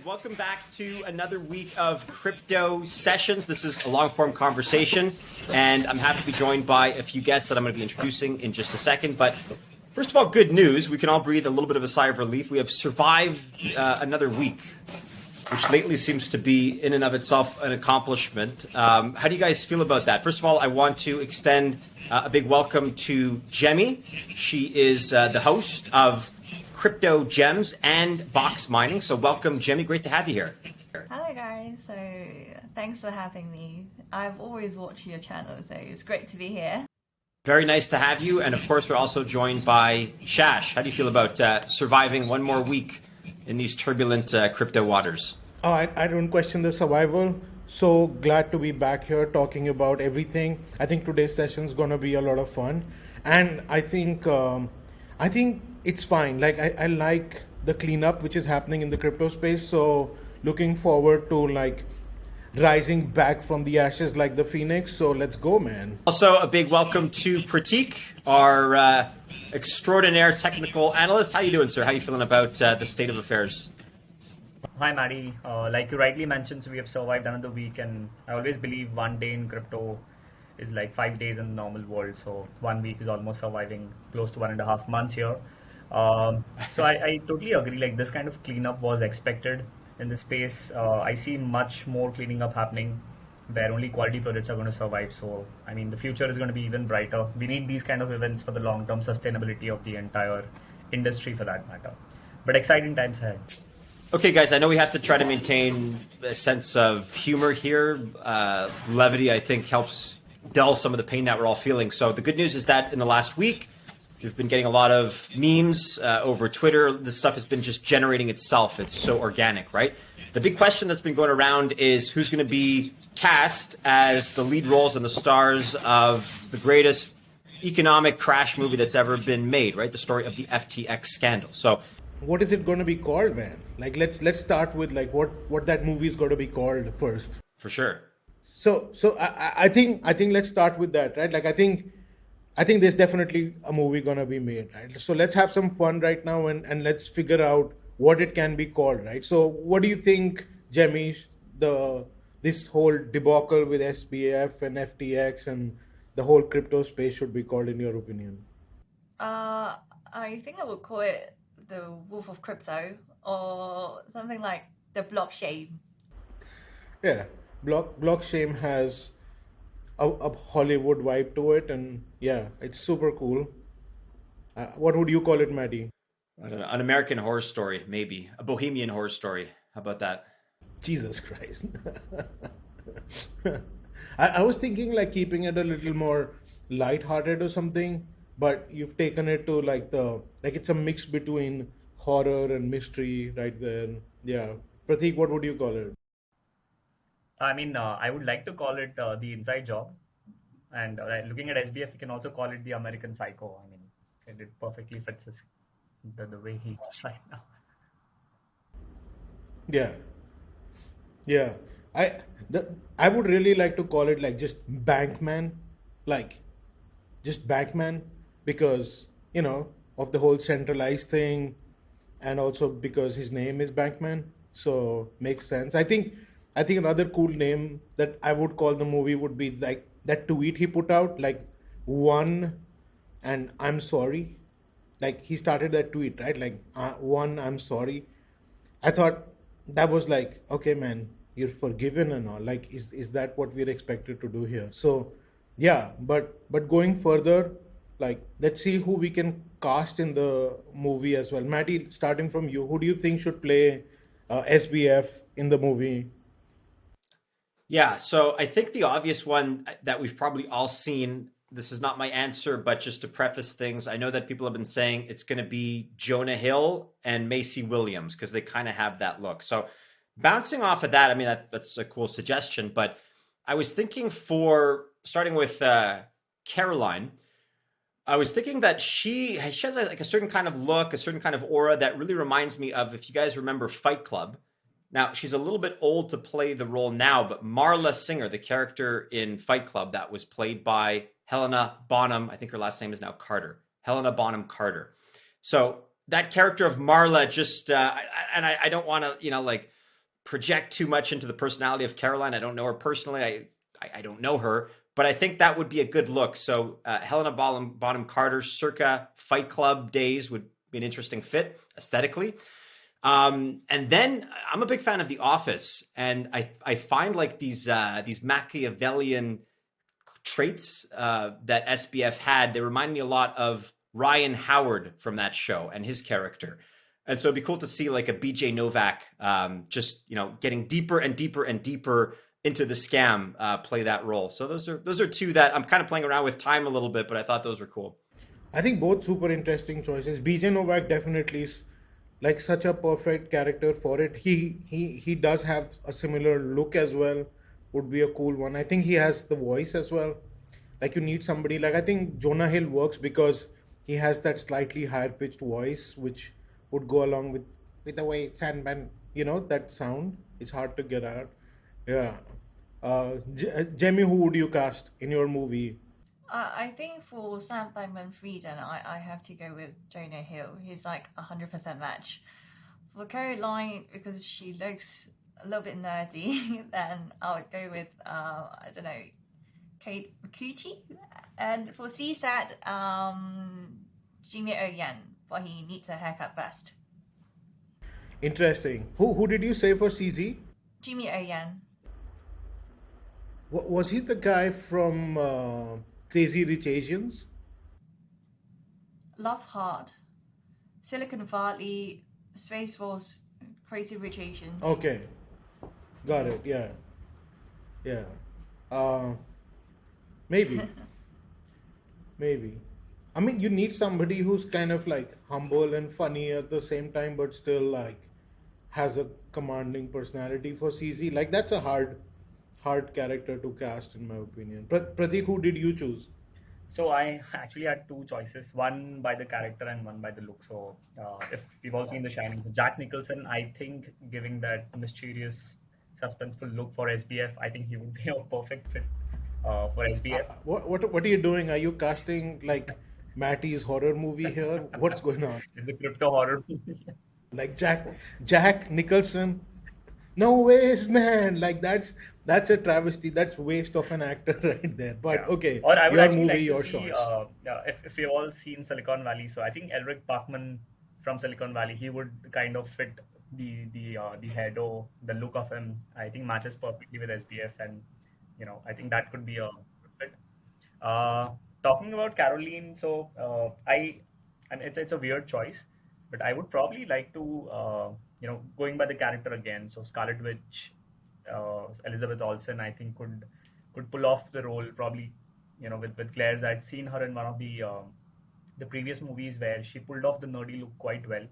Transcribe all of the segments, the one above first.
Welcome back to another week of crypto sessions. This is a long-form conversation, and I'm happy to be joined by a few guests that I'm going to be introducing in just a second. But first of all, good news. We can all breathe a little bit of a sigh of relief. We have survived another week, which lately seems to be in and of itself an accomplishment. How do you guys feel about that? First of all, I want to extend a big welcome to Gemmy. She is the host of Crypto Gems and Boxmining. So welcome, Gemmy. Great to have you here. Hello, guys. So thanks for having me. I've always watched your channel, so it's great to be here. Very nice to have you. And of course, we're also joined by Shash. How do you feel about surviving one more week in these turbulent crypto waters? Oh, I don't question the survival. So glad to be back here talking about everything. I think today's session is going to be a lot of fun. And I think it's fine. Like I like the cleanup which is happening in the crypto space. So looking forward to like rising back from the ashes like the phoenix. So let's go, man. Also, a big welcome to Pratik, our extraordinaire technical analyst. How you doing, sir? How you feeling about the state of affairs? Hi, Mattie. Like you rightly mentioned, so we have survived another week, and I always believe one day in crypto is like 5 days in the normal world. So 1 week is almost surviving close to 1.5 months here. So I totally agree. Like this kind of cleanup was expected in the space. I see much more cleaning up happening where only quality projects are going to survive. So, I mean, the future is going to be even brighter. We need these kind of events for the long-term sustainability of the entire industry for that matter. But exciting times ahead. Okay, guys, I know we have to try to maintain a sense of humor here. Levity, I think, helps dull some of the pain that we're all feeling. So the good news is that in the last week, we've been getting a lot of memes over Twitter. This stuff has been just generating itself. It's so organic, right? The big question that's been going around is who's going to be cast as the lead roles and the stars of the greatest economic crash movie that's ever been made, right? The story of the FTX scandal. So What is it going to be called, man? Like let's start with like what that movie is going to be called first. for sure. So I think let's start with that, right? Like I think there's definitely a movie gonna be made, right? So let's have some fun right now and let's figure out what it can be called, right? So what do you think, Gemmy, this whole debacle with SBF and FTX and the whole crypto space should be called in your opinion? I think I would call it the Wolf of Crypto or something like the blockchain. Yeah, blockchain has a Hollywood vibe to it, and yeah, it's super cool. What would you call it, Mattie? I don't know, an American Horror Story, maybe. A Bohemian Horror Story. How about that? Jesus Christ. I was thinking like keeping it a little more lighthearted or something, but you've taken it to like it's a mix between horror and mystery right there. Yeah. Pratik, what would you call it? I mean, I would like to call it the inside job. And looking at SBF, you can also call it the American Psycho. I mean, it perfectly fits the way he is right now. Yeah. Yeah. I would really like to call it like just Bankman, like just Bankman, because, you know, of the whole centralized thing, and also because his name is Bankman. So makes sense. I think another cool name that I would call the movie would be like that tweet he put out, like one and I'm sorry. Like he started that tweet, right? Like one, I'm sorry. I thought that was like, okay, man, you're forgiven and all. Like, is that what we're expected to do here? So yeah, but going further, like let's see who we can cast in the movie as well. Mattie, starting from you, who do you think should play SBF in the movie? Yeah, so I think the obvious one that we've probably all seen, this is not my answer, but just to preface things, I know that people have been saying it's going to be Jonah Hill and Macy Williams because they kind of have that look. So bouncing off of that, I mean, that's a cool suggestion, but I was thinking starting with Caroline, I was thinking that she has like a certain kind of look, a certain kind of aura that really reminds me of, if you guys remember Fight Club. Now, she's a little bit old to play the role now, but Marla Singer, the character in Fight Club that was played by Helena Bonham, I think her last name is now Carter, Helena Bonham Carter. So that character of Marla just, I don't want to, project too much into the personality of Caroline. I don't know her personally. I don't know her, but I think that would be a good look. So Helena Bonham Carter circa Fight Club days would be an interesting fit aesthetically. And then I'm a big fan of The Office, and I find like these Machiavellian traits that SBF had, they remind me a lot of Ryan Howard from that show and his character. And so it'd be cool to see like a BJ Novak just, getting deeper and deeper and deeper into the scam, play that role. So those are two that I'm kind of playing around with time a little bit, but I thought those were cool. I think both super interesting choices. BJ Novak definitely is like such a perfect character for it. He does have a similar look as well. Would be a cool one. I think he has the voice as well. Like you need somebody like, I think Jonah Hill works because he has that slightly higher pitched voice, which would go along with the way Sandman, that sound. It's hard to get out. Yeah. Gemmy, who would you cast in your movie? I think for Sam Bankman-Fried, I have to go with Jonah Hill. He's like 100% match. For Caroline, because she looks a little bit nerdy, then I would go with, I don't know, Kate Micucci. And for CSAT, Jimmy O Yan, but he needs a haircut first. Interesting. Who did you say for CZ? Jimmy O Yan. Was he the guy from Crazy Rich Asians? Love Hard, Silicon Valley, Space Force, Crazy Rich Asians. Okay, got it. Yeah. Maybe. I mean, you need somebody who's kind of like humble and funny at the same time, but still like has a commanding personality for CZ. Like that's a hard character to cast, in my opinion. Pratik, who did you choose? So I actually had two choices, one by the character and one by the look. So if we've all seen The Shining, so Jack Nicholson, I think giving that mysterious, suspenseful look for SBF, I think he would be a perfect fit for SBF. What are you doing? Are you casting like Mattie's horror movie here? What's going on? It's a crypto horror movie. Like Jack Nicholson? No ways, man. Like that's a travesty. That's waste of an actor right there. But Yeah. okay, Or I would your actually movie, like to your see, shots. if you've all seen Silicon Valley, so I think Elric Bachman from Silicon Valley, he would kind of fit the heado, the look of him. I think matches perfectly with SBF, and I think that could be a good fit. Talking about Caroline, so and it's a weird choice, but I would probably like to going by the character again. So Scarlet Witch, Elizabeth Olsen, I think could pull off the role probably. With Claire's, I'd seen her in one of the previous movies where she pulled off the nerdy look quite well,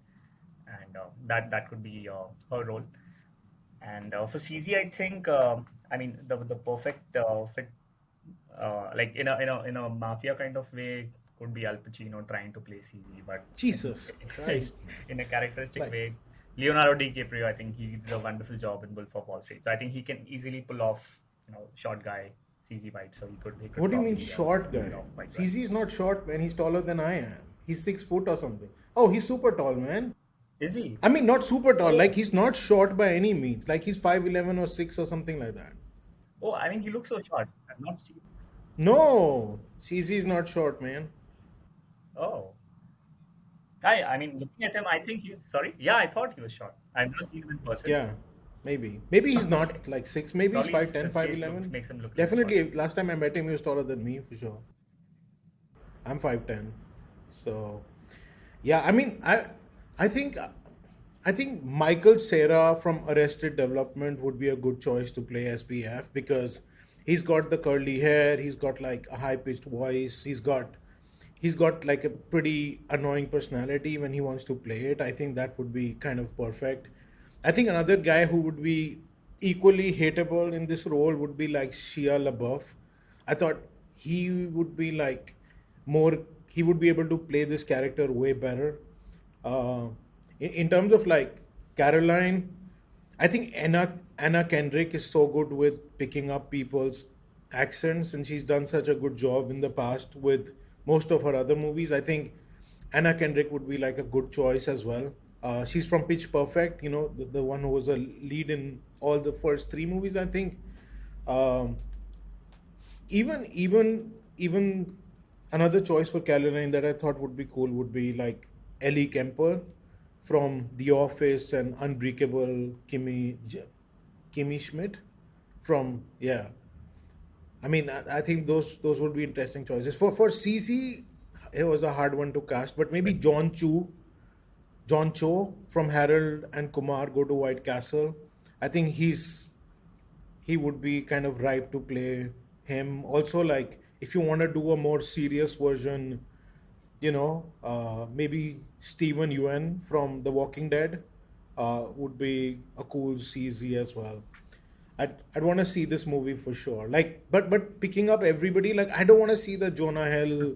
and that could be her role. And for CZ, I think I mean the perfect fit, like in a mafia kind of way, could be Al Pacino trying to play CZ, but Jesus Christ. in a characteristic Like- way. Leonardo DiCaprio, I think he did a wonderful job in Wolf of Wall Street. So I think he can easily pull off, short guy CZ vibe. So he could. What do you mean probably, short pull guy? it off quite well. CZ is not short, man. He's taller than I am. He's 6 foot or something. Oh, he's super tall, man. Is he? I mean, not super tall. Like he's not short by any means. Like he's 5'11" or 6 or something like that. Oh, I mean, he looks so short. I've not seen. No, CZ is not short, man. Oh. I mean, looking at him, I think he's sorry. Yeah, I thought he was short. I've never seen him in person. Yeah, maybe. Maybe he's not like 6. Maybe he's Probably 5'10", his face 5'11". makes him look Definitely, last time I met him, he was taller than me for sure. I'm 5'10", so yeah. I mean, I think Michael Cera from Arrested Development would be a good choice to play SBF because he's got the curly hair, he's got like a high pitched voice, he's got like a pretty annoying personality when he wants to play it. I think that would be kind of perfect. I think another guy who would be equally hateable in this role would be like Shia LaBeouf. I thought he would be like he would be able to play this character way better. In terms of like Caroline, I think Anna Kendrick is so good with picking up people's accents, and she's done such a good job in the past with most of her other movies. I think Anna Kendrick would be like a good choice as well. She's from Pitch Perfect, the one who was a lead in all the first three movies, I think. Um, even another choice for Caroline that I thought would be cool would be like Ellie Kemper from The Office and Unbreakable Kimmy Schmidt from I mean, I think those would be interesting choices. For CC, it was a hard one to cast, but maybe John Cho from Harold and Kumar Go to White Castle. I think he would be kind of ripe to play him. Also, like if you want to do a more serious version, maybe Steven Yeun from The Walking Dead would be a cool CZ as well. I'd want to see this movie for sure. Like, but picking up everybody, like I don't want to see the Jonah Hill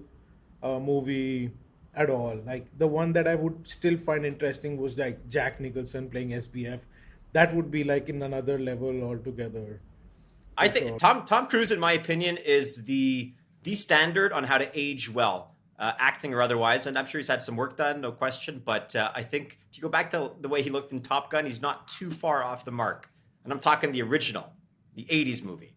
movie at all. Like the one that I would still find interesting was like Jack Nicholson playing SBF. That would be like in another level altogether. I For think sure. Tom Cruise, in my opinion, is the standard on how to age well, acting or otherwise. And I'm sure he's had some work done, no question. But I think if you go back to the way he looked in Top Gun, he's not too far off the mark. And I'm talking the original, the 80s movie.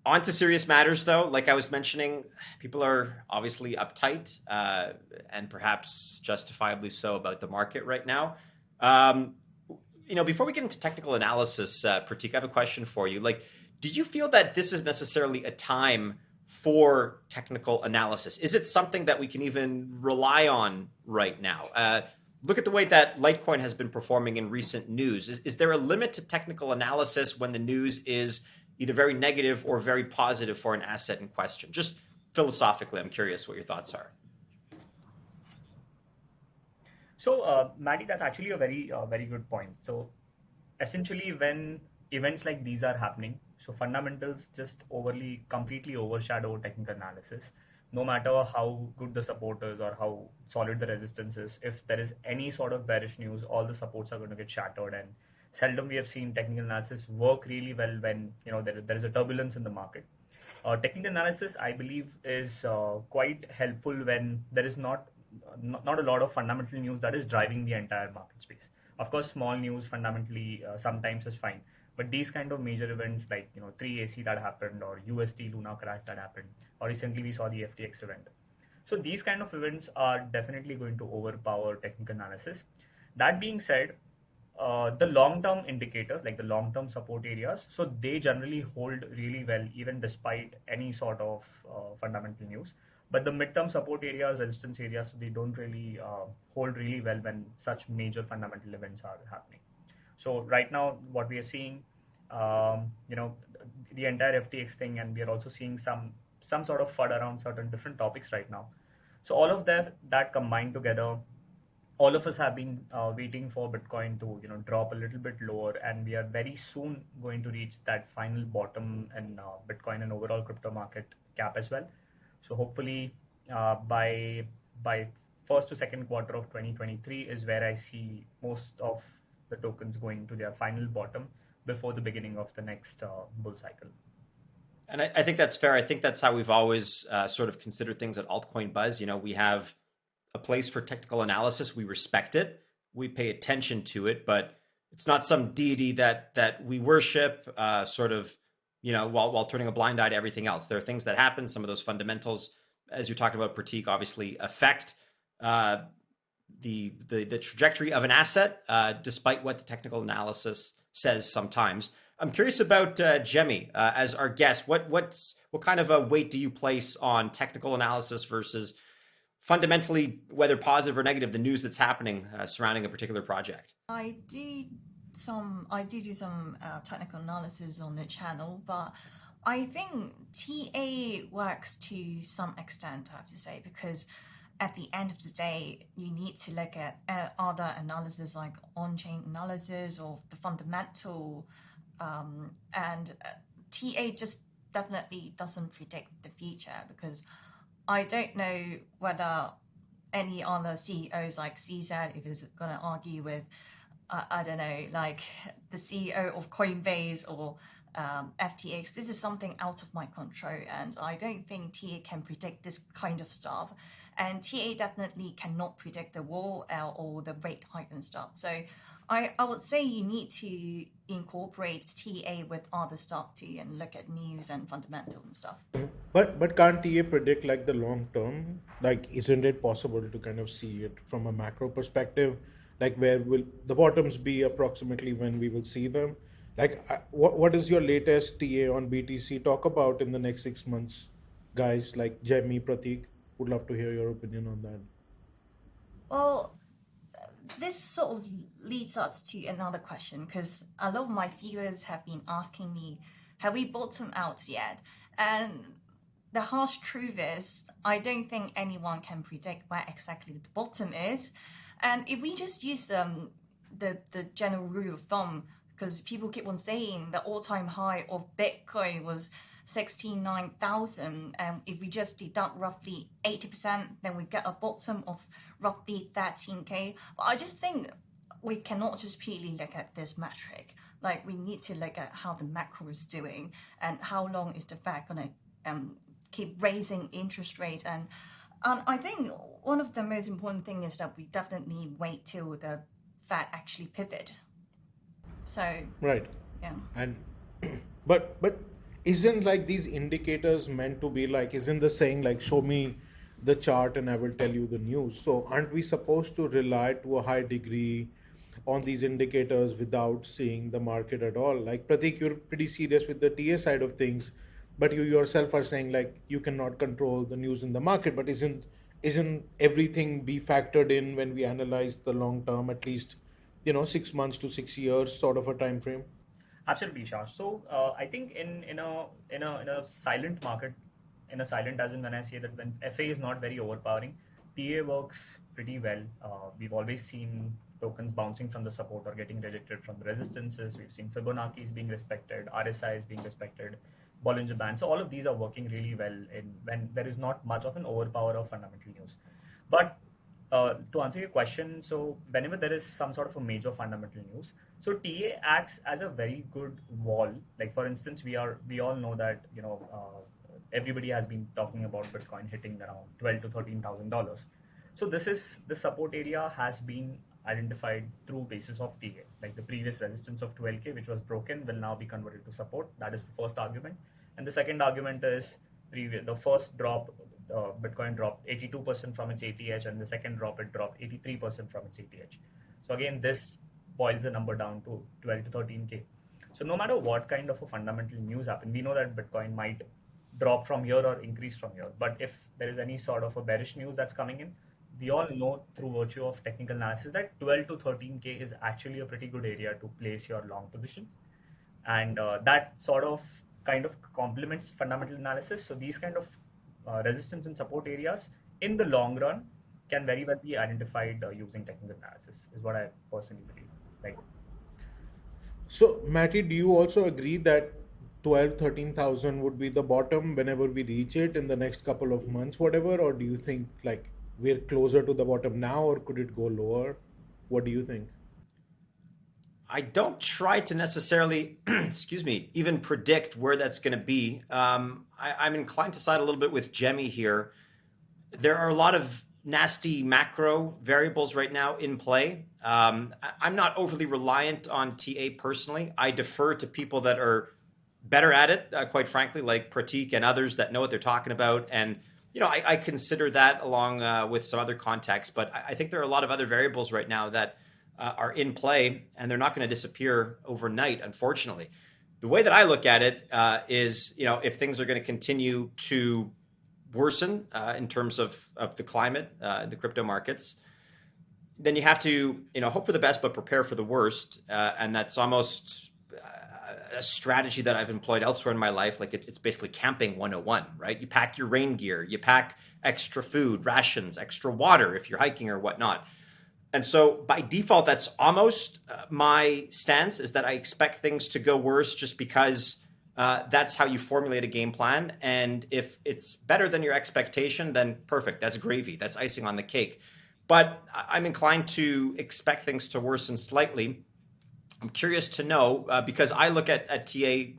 On to serious matters, though. Like I was mentioning, people are obviously uptight and perhaps justifiably so about the market right now. Before we get into technical analysis, Pratik, I have a question for you. Like, did you feel that this is necessarily a time for technical analysis? Is it something that we can even rely on right now? Look at the way that Litecoin has been performing in recent news. Is there a limit to technical analysis when the news is either very negative or very positive for an asset in question? Just philosophically, I'm curious what your thoughts are. So, Mattie, that's actually a very good point. So, essentially, when events like these are happening, so fundamentals just completely overshadow technical analysis. No matter how good the support is or how solid the resistance is, if there is any sort of bearish news, all the supports are going to get shattered. And seldom we have seen technical analysis work really well when there is a turbulence in the market. Technical analysis, I believe, is quite helpful when there is not a lot of fundamental news that is driving the entire market space. Of course, small news fundamentally sometimes is fine, but these kind of major events like 3AC that happened or USD Luna crash that happened, or recently we saw the FTX event. So these kind of events are definitely going to overpower technical analysis. That being said, the long-term indicators, like the long-term support areas, so they generally hold really well even despite any sort of fundamental news. But the midterm support areas, resistance areas, so they don't really hold really well when such major fundamental events are happening. So right now, what we are seeing, the entire FTX thing, and we are also seeing some sort of FUD around certain different topics right now. So all of that combined together, all of us have been waiting for Bitcoin to drop a little bit lower, and we are very soon going to reach that final bottom in Bitcoin and overall crypto market cap as well. So hopefully by first to second quarter of 2023 is where I see most of the tokens going to their final bottom before the beginning of the next bull cycle. And I think that's fair. I think that's how we've always sort of considered things at Altcoin Buzz. We have a place for technical analysis. We respect it. We pay attention to it, but it's not some deity that we worship while turning a blind eye to everything else. There are things that happen. Some of those fundamentals, as you're talking about, Pratik, obviously affect the trajectory of an asset, despite what the technical analysis says sometimes. I'm curious about Gemmy as our guest. What kind of a weight do you place on technical analysis versus fundamentally, whether positive or negative, the news that's happening surrounding a particular project? I do do some technical analysis on the channel, but I think TA works to some extent, I have to say, because at the end of the day, you need to look at other analysis like on-chain analysis or the fundamental, and TA just definitely doesn't predict the future, because I don't know whether any other CEOs like CZ, if it's going to argue with I don't know, like the CEO of Coinbase or FTX. This is something out of my control, and I don't think TA can predict this kind of stuff. And TA definitely cannot predict the war or the rate hike and stuff. So I would say you need to incorporate TA with other stuff too and look at news and fundamental and stuff. But can't TA predict like the long term? Like, isn't it possible to kind of see it from a macro perspective? Like, where will the bottoms be approximately when we will see them? Like, what is your latest TA on BTC? Talk about in the next 6 months, guys. Like Gemmy, Pratik, would love to hear your opinion on that. Well, this sort of leads us to another question, because a lot of my viewers have been asking me, have we bottomed out yet? And the harsh truth is, I don't think anyone can predict where exactly the bottom is. And if we just use the general rule of thumb, because people keep on saying the all-time high of Bitcoin was 69,000, and if we just deduct roughly 80%, then we get a bottom of roughly 13k. But I just think we cannot just purely look at this metric. Like, we need to look at how the macro is doing and how long is the Fed going to keep raising interest rate. And I think one of the most important thing is that we definitely wait till the Fed actually pivot. So Right. yeah. And but isn't like these indicators meant to be like, isn't the saying like, show me the chart and I will tell you the news? So aren't we supposed to rely to a high degree on these indicators without seeing the market at all? Like, Pratik, you're pretty serious with the TA side of things, but you yourself are saying like you cannot control the news in the market. But isn't everything be factored in when we analyze the long term, at least 6 months to 6 years sort of a time frame? Absolutely, Shah. So I think in a silent market, in a silent as in when I say that when FA is not very overpowering, TA works pretty well. We've always seen tokens bouncing from the support or getting rejected from the resistances. We've seen Fibonacci's being respected, RSI's being respected, Bollinger Band. So all of these are working really well when there is not much of an overpower of fundamental news. But to answer your question, so whenever there is some sort of a major fundamental news, so TA acts as a very good wall. Like, for instance, we all know that everybody has been talking about Bitcoin hitting around $12,000 to $13,000. So the support area has been identified through basis of TA. Like, the previous resistance of 12k, which was broken, will now be converted to support. That is the first argument. And the second argument is the first drop, Bitcoin dropped 82% from its ATH, and the second drop it dropped 83% from its ATH. So again, this boils the number down to 12 to 13k. So no matter what kind of a fundamental news happen, we know that Bitcoin might drop from here or increase from here. But if there is any sort of a bearish news that's coming in, we all know through virtue of technical analysis that 12 to 13k is actually a pretty good area to place your long position. And that sort of kind of complements fundamental analysis. So these kind of resistance and support areas in the long run can very well be identified using technical analysis, is what I personally believe. So, Mattie, do you also agree that 13,000 would be the bottom whenever we reach it in the next couple of months, whatever? Or do you think like we're closer to the bottom now, or could it go lower? What do you think? I don't try to necessarily, excuse me, even predict where that's going to be. I'm inclined to side a little bit with Gemmy here. There are a lot of nasty macro variables right now in play. I'm not overly reliant on TA personally. I defer to people that are better at it, quite frankly, like Pratik and others that know what they're talking about. And, I consider that along with some other contexts. But I think there are a lot of other variables right now that are in play, and they're not going to disappear overnight, unfortunately. The way that I look at it is, if things are going to continue to worsen in terms of the climate in the crypto markets, then you have to, hope for the best, but prepare for the worst. And that's almost a strategy that I've employed elsewhere in my life. Like it's basically camping 101, right? You pack your rain gear, you pack extra food, rations, extra water if you're hiking or whatnot. And so by default, that's almost my stance, is that I expect things to go worse just because that's how you formulate a game plan. And if it's better than your expectation, then perfect. That's gravy. That's icing on the cake. But I'm inclined to expect things to worsen slightly. I'm curious to know, because I look at TA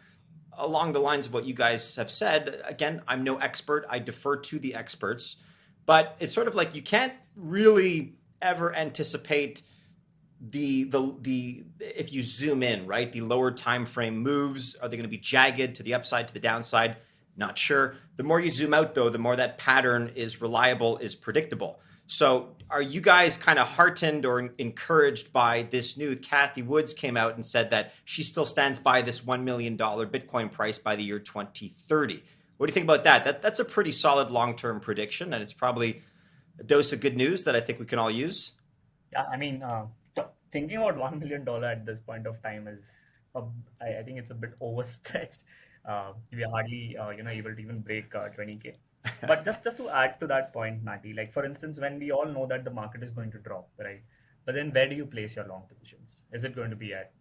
along the lines of what you guys have said, again, I'm no expert. I defer to the experts. But it's sort of like you can't really ever anticipate the if you zoom in, right? The lower time frame moves, are they going to be jagged to the upside, to the downside? Not sure. The more you zoom out, though, the more that pattern is reliable, is predictable. So are you guys kind of heartened or encouraged by this news? Kathy Woods came out and said that she still stands by this $1 million Bitcoin price by the year 2030. What do you think about that? That's a pretty solid long-term prediction, and it's probably a dose of good news that I think we can all use. Yeah, I mean, thinking about $1 million at this point of time is, I think it's a bit overstretched. We are hardly, able to even break 20K. But just to add to that point, Mattie, like for instance, when we all know that the market is going to drop, right? But then where do you place your long positions? Is it going to be at,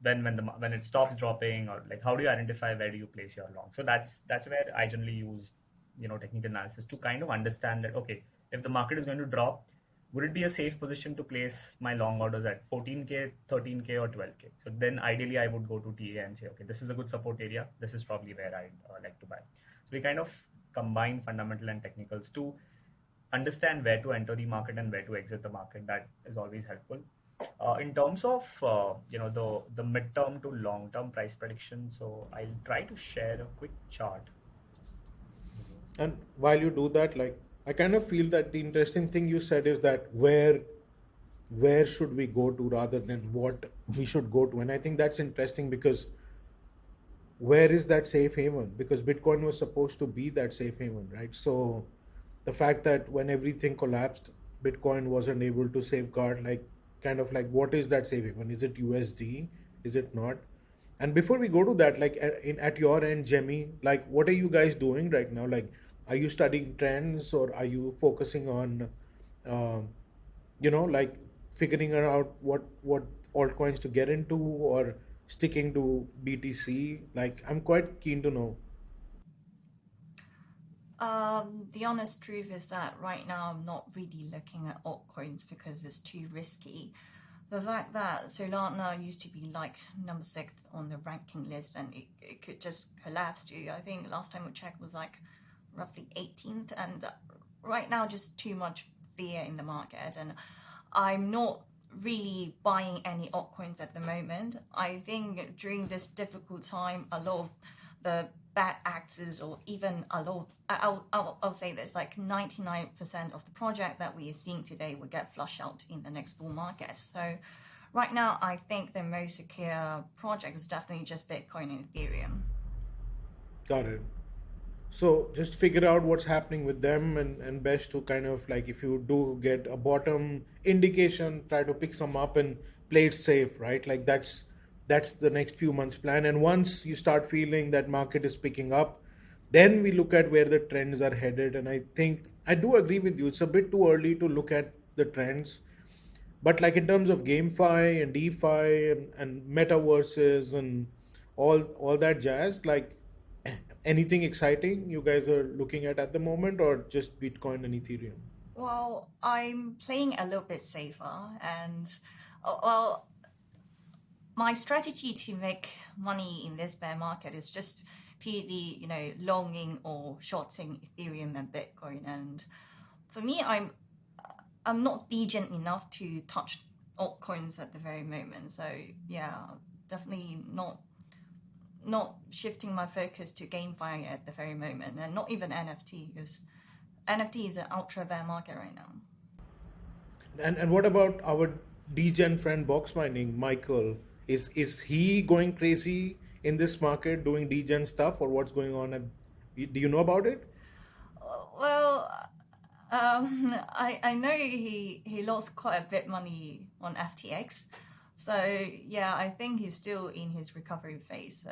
when it stops dropping, or like how do you identify where do you place your long? So that's where I generally use, technical analysis to kind of understand that, okay, if the market is going to drop, would it be a safe position to place my long orders at 14K, 13K, or 12K? So then ideally I would go to TA and say, okay, this is a good support area. This is probably where I'd like to buy. So we kind of combine fundamental and technicals to understand where to enter the market and where to exit the market. That is always helpful. In terms of the midterm to long-term price prediction, so I'll try to share a quick chart. And while you do that, like I kind of feel that the interesting thing you said is that where should we go to rather than what we should go to. And I think that's interesting because where is that safe haven? Because Bitcoin was supposed to be that safe haven, right? So the fact that when everything collapsed, Bitcoin wasn't able to safeguard, like kind of like what is that safe haven? Is it USD? Is it not? And before we go to that, like at your end, Gemmy, like what are you guys doing right now? Like, are you studying trends or are you focusing on, like figuring out what altcoins to get into or sticking to BTC? Like, I'm quite keen to know. The honest truth is that right now I'm not really looking at altcoins because it's too risky. The fact that Solana used to be like number 6 on the ranking list and it could just collapse to, I think last time we checked was like roughly 18th, and right now just too much fear in the market, and I'm not really buying any altcoins at the moment. I think during this difficult time, a lot of the bad actors, or even a lot, I'll say this, like 99% of the project that we are seeing today will get flushed out in the next bull market. So right now, I think the most secure project is definitely just Bitcoin and Ethereum. Got it. So just figure out what's happening with them and best to kind of like, if you do get a bottom indication, try to pick some up and play it safe, right? Like that's the next few months plan. And once you start feeling that market is picking up, then we look at where the trends are headed. And I think I do agree with you. It's a bit too early to look at the trends. But like in terms of GameFi and DeFi and metaverses and all that jazz, like anything exciting you guys are looking at the moment, or just Bitcoin and Ethereum? Well, I'm playing a little bit safer, and my strategy to make money in this bear market is just purely, longing or shorting Ethereum and Bitcoin. And for me, I'm not degen enough to touch altcoins at the very moment. So yeah, definitely not shifting my focus to GameFi at the very moment, and not even NFT, because NFT is an ultra bear market right now. And what about our degen friend Boxmining, Michael? Is he going crazy in this market doing degen stuff, or what's going on? Do you know about it? Well, I know he lost quite a bit money on FTX. So yeah, I think he's still in his recovery phase. So,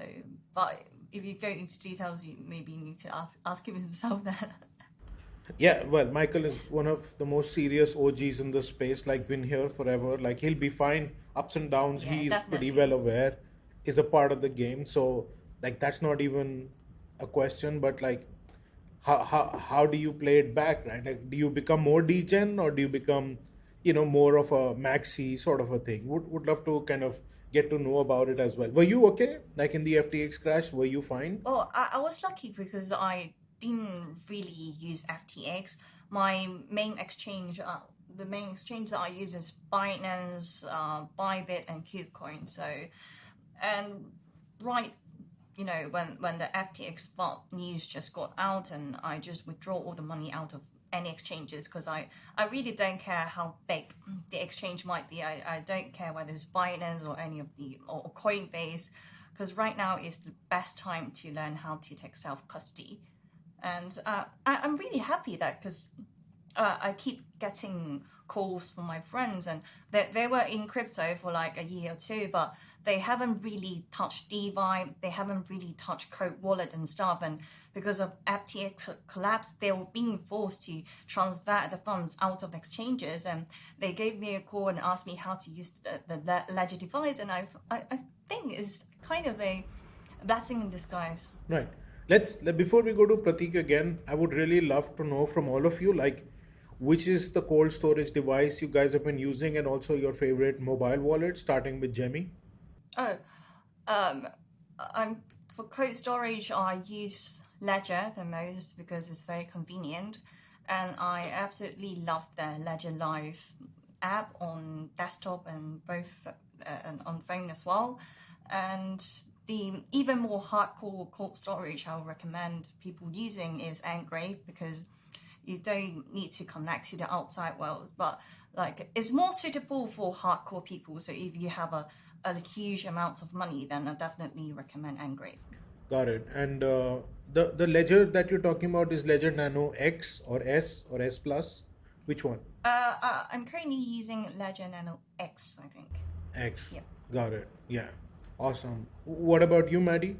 but if you go into details, you maybe need to ask him himself that. Yeah, well, Michael is one of the most serious OGs in the space, like been here forever. Like he'll be fine, ups and downs. Yeah, He's pretty definitely. well aware, is a part of the game. So like that's not even a question. But like, how do you play it back, right? Like, do you become more degen or do you become, more of a maxi sort of a thing? Would love to kind of get to know about it as well. Were you okay? Like in the FTX crash, were you fine? Well, I was lucky because I didn't really use FTX. My main exchange, the main exchange that I use is Binance, Bybit, and KuCoin. So, and right, when the FTX fault news just got out, and I just withdraw all the money out of any exchanges because I really don't care how big the exchange might be. I don't care whether it's Binance or any of or Coinbase, because right now is the best time to learn how to take self-custody. And I'm really happy that because I keep getting calls from my friends, and they were in crypto for like a year or two, but they haven't really touched DeFi, they haven't really touched Code Wallet and stuff. And because of FTX collapse, they were being forced to transfer the funds out of exchanges. And they gave me a call and asked me how to use the Ledger device. And I think it's kind of a blessing in disguise. Right. Before we go to Pratik again, I would really love to know from all of you, like, which is the cold storage device you guys have been using, and also your favorite mobile wallet, starting with Gemmy. Oh, I'm for cold storage. I use Ledger the most because it's very convenient, and I absolutely love the Ledger Live app on desktop and both and on phone as well. And the even more hardcore cold storage I would recommend people using is Engrave, because you don't need to connect to the outside world, but like it's more suitable for hardcore people. So if you have a huge amounts of money, then I definitely recommend Engrave. Got it. And the ledger that you're talking about is Ledger Nano X or S or S Plus? Which one? I'm currently using Ledger Nano X, I think. X. Yeah. Got it. Yeah. Awesome. What about you, Mattie?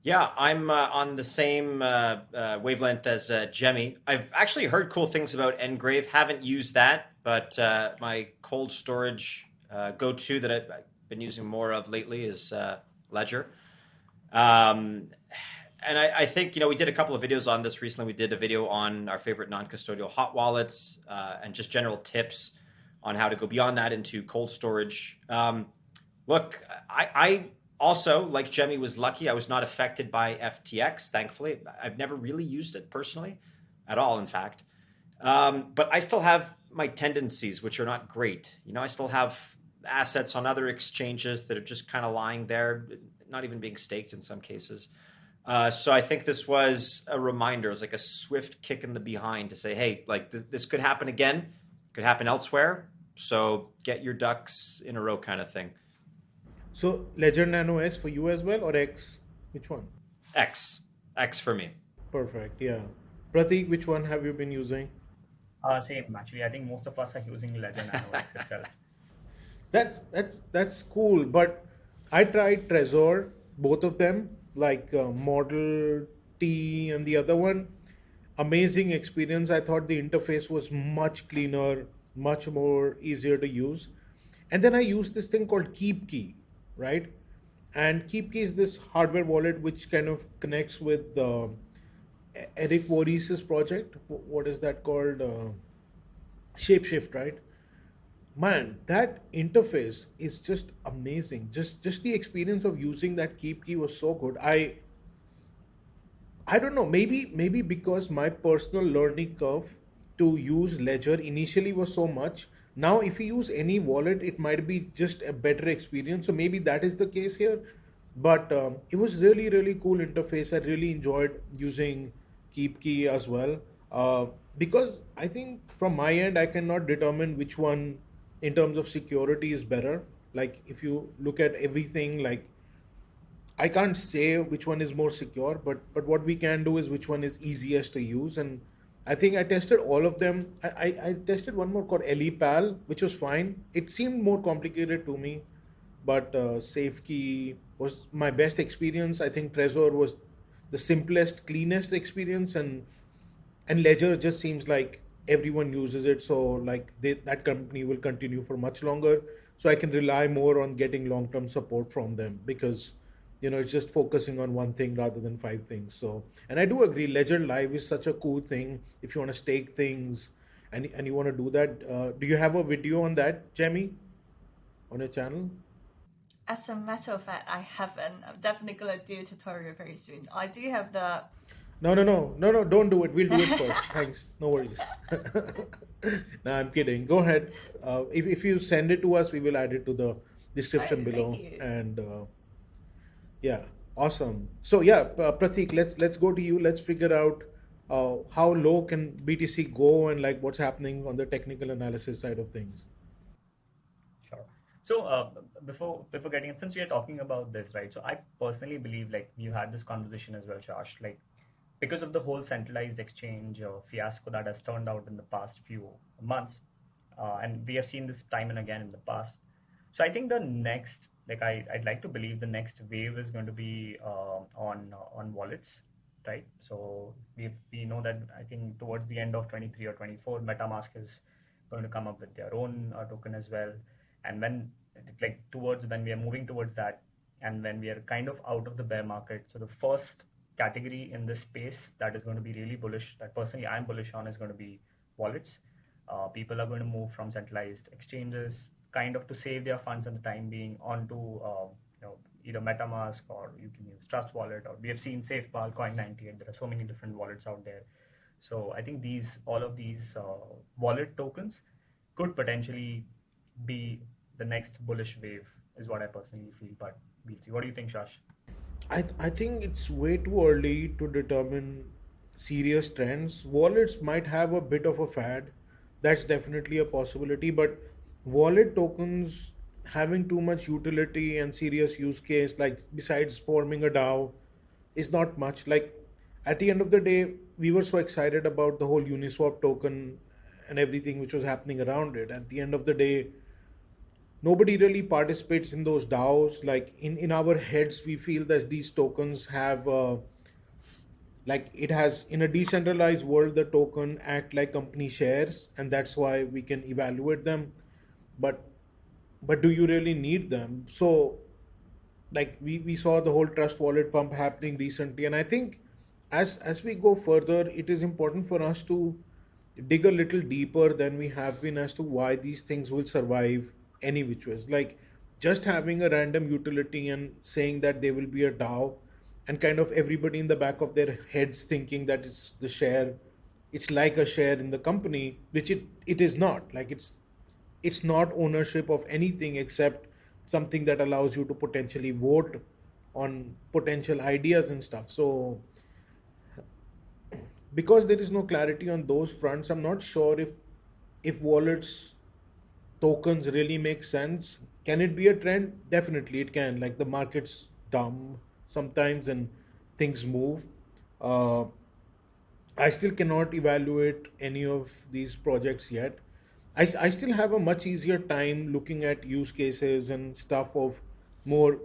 Yeah, I'm on the same wavelength as Gemmy. I've actually heard cool things about Engrave. Haven't used that, but my cold storage go-to that I've been using more of lately is Ledger. And I think, we did a couple of videos on this recently. We did a video on our favorite non-custodial hot wallets and just general tips on how to go beyond that into cold storage. Look, I also, like Gemmy, was lucky. I was not affected by FTX, thankfully. I've never really used it personally at all, in fact. But I still have my tendencies, which are not great. I still have assets on other exchanges that are just kind of lying there, not even being staked in some cases. So I think this was a reminder. It was like a swift kick in the behind to say, hey, like this could happen again. It could happen elsewhere. So get your ducks in a row kind of thing. So Ledger Nano S for you as well, or X? Which one? X for me. Perfect. Yeah. Pratik, which one have you been using? Same, actually. I think most of us are using Ledger Nano X itself. That's cool. But I tried Trezor, both of them, like Model T and the other one. Amazing experience. I thought the interface was much cleaner, much more easier to use. And then I used this thing called KeepKey, right? And KeepKey is this hardware wallet which kind of connects with Eric Voorhees' project. What is that called? Shapeshift, right? Man, that interface is just amazing. Just the experience of using that KeepKey was so good. I don't know, maybe because my personal learning curve to use Ledger initially was so much. Now, if you use any wallet, it might be just a better experience. So maybe that is the case here. But it was really, really cool interface. I really enjoyed using KeepKey as well. Because I think from my end, I cannot determine which one in terms of security is better. Like if you look at everything, like I can't say which one is more secure, but what we can do is which one is easiest to use. And I think I tested all of them. I tested one more called LePal, which was fine. It seemed more complicated to me, but SafeKey was my best experience. I think Trezor was the simplest, cleanest experience, and Ledger just seems like everyone uses it, so like that company will continue for much longer. So I can rely more on getting long-term support from them because it's just focusing on one thing rather than five things. So, and I do agree, Ledger Live is such a cool thing if you want to stake things and you want to do that. Do you have a video on that, Gemmy, on your channel? as a matter of fact, I haven't. I'm definitely gonna do a tutorial very soon. I do have the No, don't do it. We'll do it first. Thanks. No worries. No, I'm kidding. Go ahead. If you send it to us, we will add it to the description oh, below. thank you. And yeah, awesome. So yeah, Pratik, let's go to you. Let's figure out how low can BTC go and like what's happening on the technical analysis side of things. Sure. So before getting it, since we are talking about this, right? So I personally believe like you had this conversation as well, Josh. Like because of the whole centralized exchange fiasco that has turned out in the past few months, and we have seen this time and again in the past. So I think the next, like I'd like to believe the next wave is going to be on wallets, right? So we know that I think towards the end of 23 or 24, MetaMask is going to come up with their own token as well. And when like towards when we are moving towards that, and when we are kind of out of the bear market, so the first category in this space that is going to be really bullish, that personally I'm bullish on, is going to be wallets. People are going to move from centralized exchanges, kind of to save their funds in the time being, onto either MetaMask, or you can use Trust Wallet, or we have seen SafePal, Coin98. There are so many different wallets out there. So I think all of these wallet tokens could potentially be the next bullish wave, is what I personally feel. But we'll see. What do you think, Shash? I think it's way too early to determine serious trends. Wallets might have a bit of a fad. That's definitely a possibility, but wallet tokens having too much utility and serious use case, like besides forming a DAO, is not much. Like at the end of the day, we were so excited about the whole Uniswap token and everything which was happening around it. At the end of the day, nobody really participates in those DAOs. Like in our heads, we feel that these tokens have like it has in a decentralized world, the token act like company shares, and that's why we can evaluate them. But do you really need them? So like we saw the whole trust wallet pump happening recently, and I think as we go further, it is important for us to dig a little deeper than we have been as to why these things will survive any which ways. Like just having a random utility and saying that they will be a DAO, and kind of everybody in the back of their heads thinking that it's the share, it's like a share in the company, which it is not. Like it's not ownership of anything except something that allows you to potentially vote on potential ideas and stuff. So because there is no clarity on those fronts, I'm not sure if wallets tokens really make sense. Can it be a trend? Definitely it can. Like the market's dumb sometimes and things move. uh, I still cannot evaluate any of these projects yet. I still have a much easier time looking at use cases and stuff of more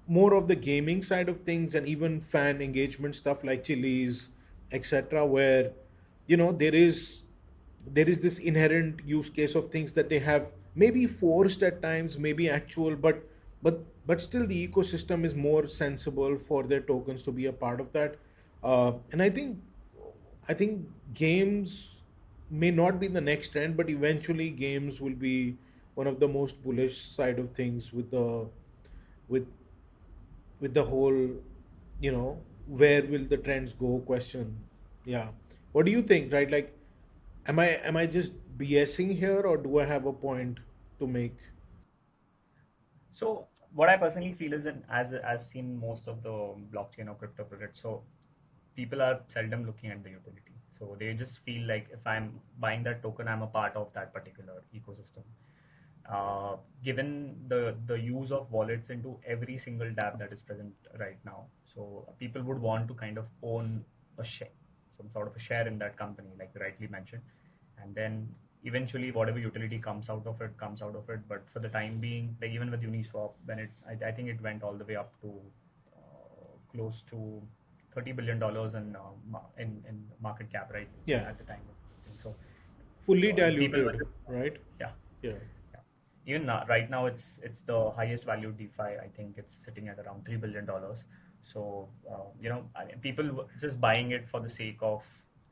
more of the gaming side of things, and even fan engagement stuff like Chili's, etc., where there is this inherent use case of things that they have maybe forced at times, maybe actual, but still the ecosystem is more sensible for their tokens to be a part of that. And I think games may not be the next trend, but eventually games will be one of the most bullish side of things with with the whole, where will the trends go question. Yeah. What do you think, right? Like, am I just BSing here, or do I have a point to make? So what I personally feel is, as seen most of the blockchain or crypto projects, so people are seldom looking at the utility. So they just feel like if I'm buying that token, I'm a part of that particular ecosystem. Given the use of wallets into every single dApp that is present right now, so people would want to kind of own a share, some sort of a share in that company, like you rightly mentioned, and then eventually whatever utility comes out of it comes out of it. But for the time being, like even with Uniswap, when I think it went all the way up to close to $30 billion in market cap, right? Yeah. At the time, so Fully so people were diluted, right? yeah. Yeah. Yeah. Even right now, it's the highest valued DeFi. I think it's sitting at around $3 billion. So people just buying it for the sake of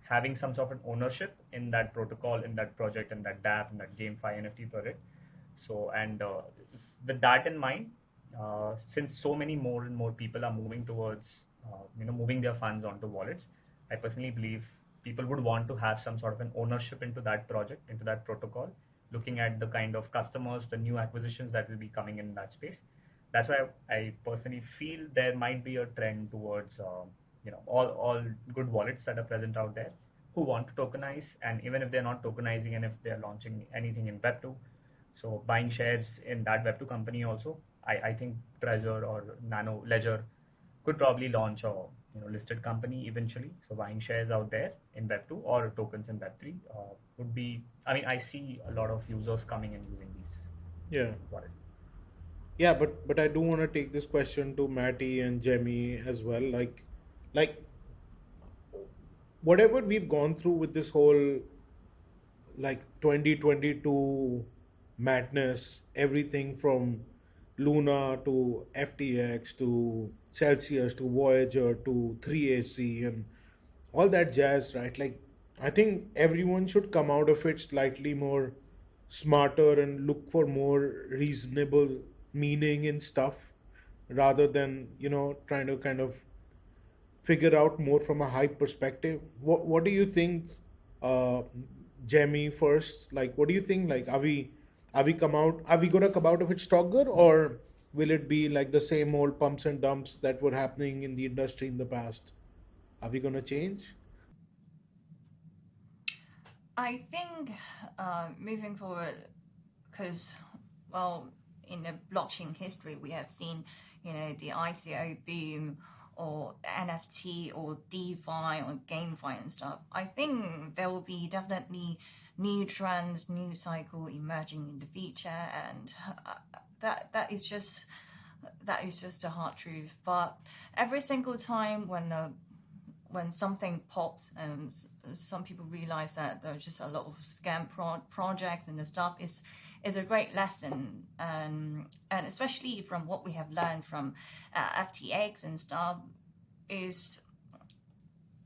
having some sort of ownership in that protocol, in that project, in that dApp, in that GameFi NFT project. So and with that in mind, since so many more and more people are moving towards, moving their funds onto wallets, I personally believe people would want to have some sort of an ownership into that project, into that protocol, looking at the kind of customers, the new acquisitions that will be coming in that space. That's why I personally feel there might be a trend towards, all good wallets that are present out there who want to tokenize, and even if they're not tokenizing and if they're launching anything in Web2, so buying shares in that Web2 company also, I think Trezor or Nano Ledger could probably launch a listed company eventually. So buying shares out there in Web2 or tokens in Web3 would be. I mean, I see a lot of users coming and using these Yeah. wallets. Yeah, but I do want to take this question to Mattie and Gemmy as well. Like whatever we've gone through with this whole like 2022 madness, everything from Luna to FTX to Celsius to Voyager to 3AC and all that jazz, right? Like, I think everyone should come out of it slightly more smarter and look for more reasonable meaning in stuff rather than, trying to kind of figure out more from a hype perspective. What do you think, uh, Jamie? First, like, what do you think? Like, are we gonna come out of it stronger, or will it be like the same old pumps and dumps that were happening in the industry in the past? Are we gonna change? I think moving forward, because, well, in the blockchain history, we have seen, the ICO boom or NFT or DeFi or GameFi and stuff. I think there will be definitely new trends, new cycle emerging in the future, and that is just the hard truth. But every single time when something pops and some people realize that there's just a lot of scam projects and the stuff is a great lesson, and especially from what we have learned from FTX and stuff is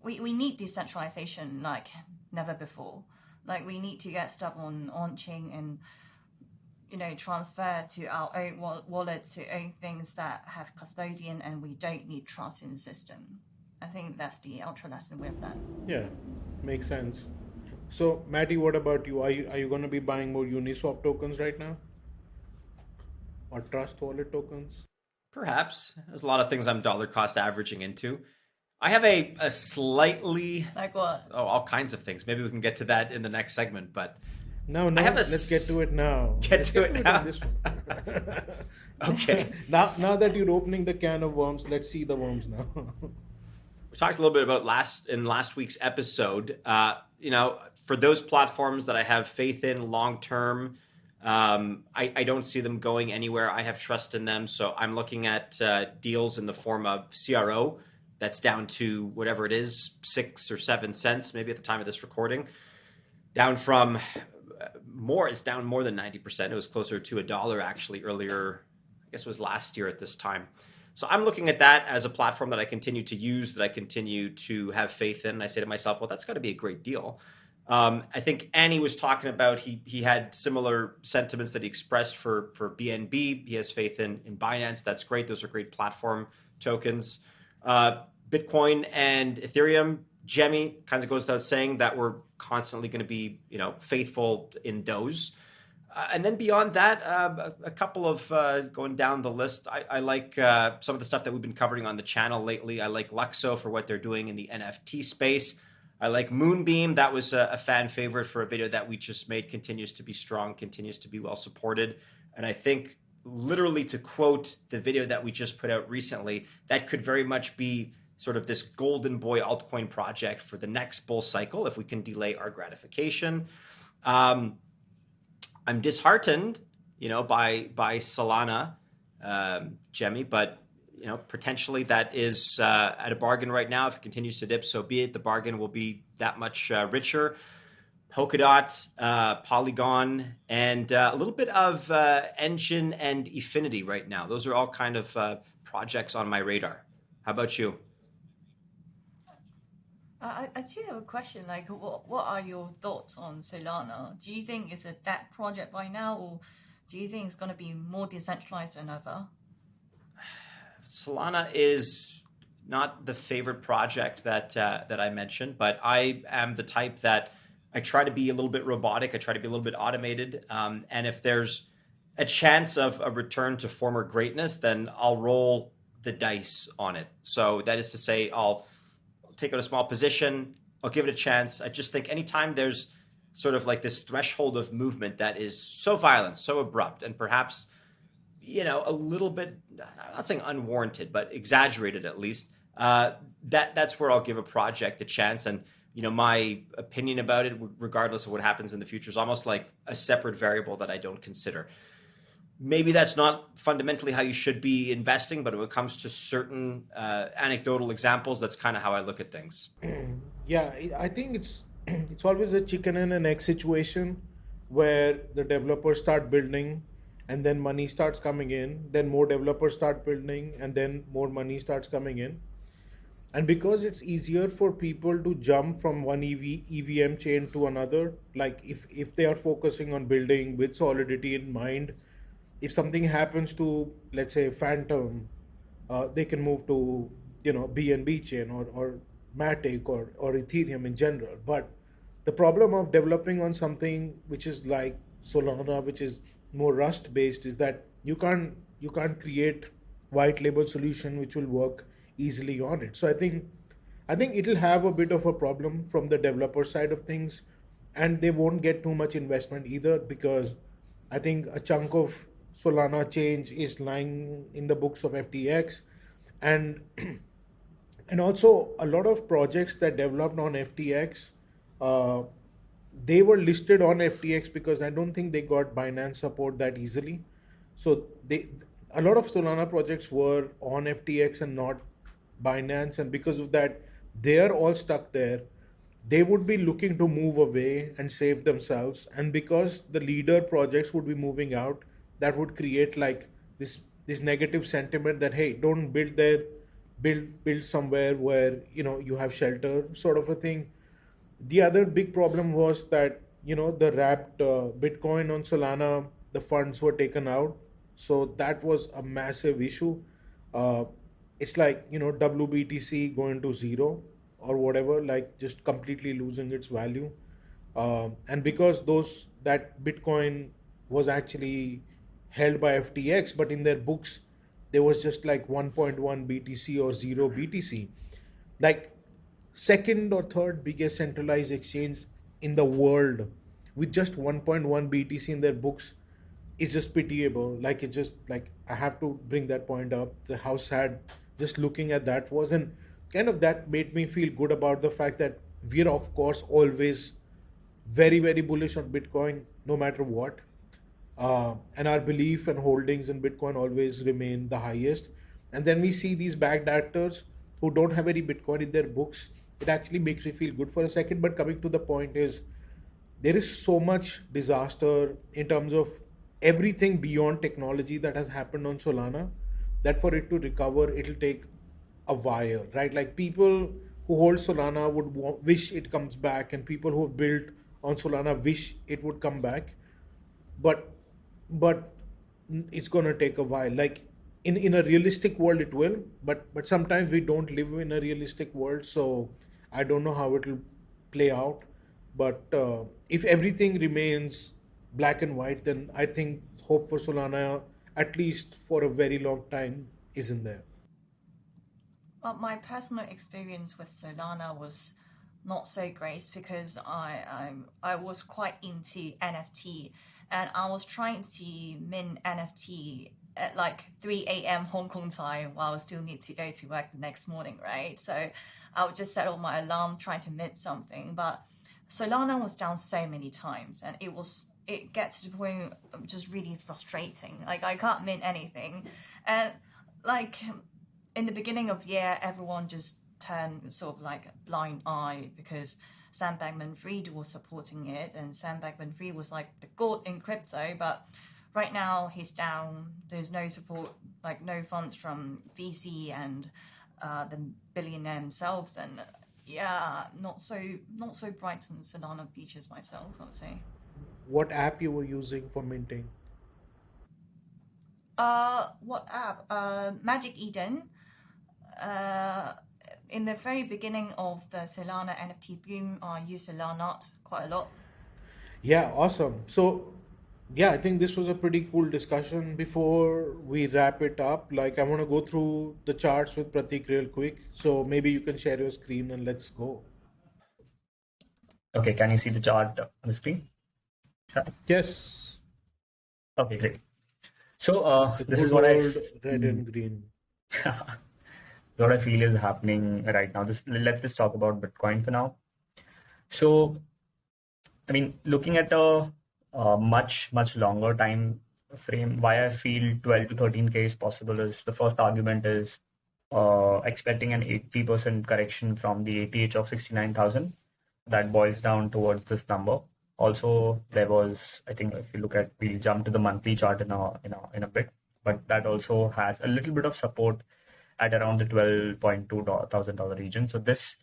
we need decentralization like never before. Like, we need to get stuff on chain and transfer to our own wallet, to own things that have custodian, and we don't need trust in the system. I think that's the ultra lesson we've learned. Yeah, makes sense. So, Matty, what about you? Are you going to be buying more Uniswap tokens right now, or Trust Wallet tokens? Perhaps. There's a lot of things I'm dollar cost averaging into. I have a slightly, Like what? all kinds of things. Maybe we can get to that in the next segment, but No, I have a let's get to it now. Let's to it now. on this one. Okay. Now that you're opening the can of worms, let's see the worms now. We talked a little bit about last week's episode. For those platforms that I have faith in long term, I don't see them going anywhere. I have trust in them, so I'm looking at deals in the form of CRO. That's down to whatever it is, 6 or 7 cents, maybe at the time of this recording. Down from it's down more than 90%. It was closer to $1 actually earlier. I guess it was last year at this time. So I'm looking at that as a platform that I continue to use, that I continue to have faith in. And I say to myself, well, that's got to be a great deal. I think Annie was talking about, he had similar sentiments that he expressed for BNB. He has faith in Binance. That's great. Those are great platform tokens. Bitcoin and Ethereum, Gemmy, kind of goes without saying that we're constantly going to be, faithful in those. And then beyond that, a couple of going down the list. I like some of the stuff that we've been covering on the channel lately. I like Luxo for what they're doing in the NFT space. I like Moonbeam. That was a fan favorite for a video that we just made. Continues to be strong, continues to be well supported. And I think, literally to quote the video that we just put out recently, that could very much be sort of this golden boy altcoin project for the next bull cycle if we can delay our gratification. I'm disheartened, by Solana, Gemmy, but potentially that is at a bargain right now. If it continues to dip, so be it. The bargain will be that much richer. Polkadot, Polygon, and a little bit of Engine and Efinity right now. Those are all kind of projects on my radar. How about you? I do have a question. Like, what are your thoughts on Solana? Do you think it's a dead project by now, or do you think it's going to be more decentralized than ever? Solana is not the favorite project that I mentioned, but I am the type that I try to be a little bit robotic. I try to be a little bit automated. And if there's a chance of a return to former greatness, then I'll roll the dice on it. So that is to say, I'll take out a small position. I'll give it a chance. I just think anytime there's sort of like this threshold of movement that is so violent, so abrupt, and perhaps, a little bit, I'm not saying unwarranted, but exaggerated at least, that's where I'll give a project a chance. And, my opinion about it, regardless of what happens in the future, is almost like a separate variable that I don't consider. Maybe that's not fundamentally how you should be investing, but when it comes to certain anecdotal examples, that's kind of how I look at things. Yeah, I think it's always a chicken and an egg situation where the developers start building and then money starts coming in, then more developers start building and then more money starts coming in. And because it's easier for people to jump from one EVM chain to another, like if they are focusing on building with solidity in mind, if something happens to, let's say, Phantom, they can move to, BNB chain or Matic or Ethereum in general. But the problem of developing on something which is like Solana, which is more Rust based, is that you can't create white label solution which will work easily on it. So I think it'll have a bit of a problem from the developer side of things, and they won't get too much investment either, because I think a chunk of Solana change is lying in the books of FTX, and and also a lot of projects that developed on FTX, uh, they were listed on FTX because I don't think they got Binance support that easily. So a lot of Solana projects were on FTX and not Binance, and because of that, they're all stuck there. They would be looking to move away and save themselves, and because the leader projects would be moving out, that would create like this negative sentiment that, hey, don't build there, build somewhere where you have shelter, sort of a thing. The other big problem was that the wrapped Bitcoin on Solana, the funds were taken out, so that was a massive issue. uh, it's like WBTC going to zero or whatever, like just completely losing its value. And because that Bitcoin was actually held by FTX, but in their books there was just like 1.1 BTC or 0 BTC, like second or third biggest centralized exchange in the world with just 1.1 BTC in their books is just pitiable. Like, it's just like, I have to bring that point up, how sad just looking at that was. And kind of that made me feel good about the fact that we're of course always very very bullish on Bitcoin no matter what. And our belief and holdings in Bitcoin always remain the highest. And then we see these backed actors who don't have any Bitcoin in their books. It actually makes me feel good for a second. But coming to the point is, there is so much disaster in terms of everything beyond technology that has happened on Solana, that for it to recover, it'll take a while, right? Like, people who hold Solana would wish it comes back, and people who have built on Solana wish it would come back. But but it's gonna take a while. Like, in a realistic world, it will. But sometimes we don't live in a realistic world, so I don't know how it'll play out. But if everything remains black and white, then I think hope for Solana, at least for a very long time, isn't there. Well, my personal experience with Solana was not so great because I was quite into NFT, and I was trying to mint NFT at like 3 a.m. Hong Kong time while I still need to go to work the next morning, right? So I would just set up my alarm trying to mint something, but Solana was down so many times, and it gets to the point of just really frustrating. Like, I can't mint anything, and like in the beginning of year, everyone just turned sort of like a blind eye because Sam Bankman-Fried was supporting it, and Sam Bankman-Fried was like the god in crypto. But right now he's down. There's no support, like no funds from VC and the billionaire himself. And yeah, not so bright on Solana features myself, I would say. What app you were using for minting? What app? Magic Eden. In the very beginning of the Solana NFT boom, I used Solana quite a lot. Yeah, awesome. So, yeah, I think this was a pretty cool discussion. Before we wrap it up, like I want to go through the charts with Pratik real quick. So maybe you can share your screen and let's go. Okay, can you see the chart on the screen? Yes. Okay, great. So The this good is what old red and green. what I feel is happening right now. Let's just talk about Bitcoin for now. So, I mean, looking at a much longer time frame, why I feel 12 to 13K is possible is the first argument is expecting an 80% correction from the ATH of 69,000. That boils down towards this number. Also, there was, I think, if you look at, we'll jump to the monthly chart in a bit, but that also has a little bit of support at around the $12,200 region. So this,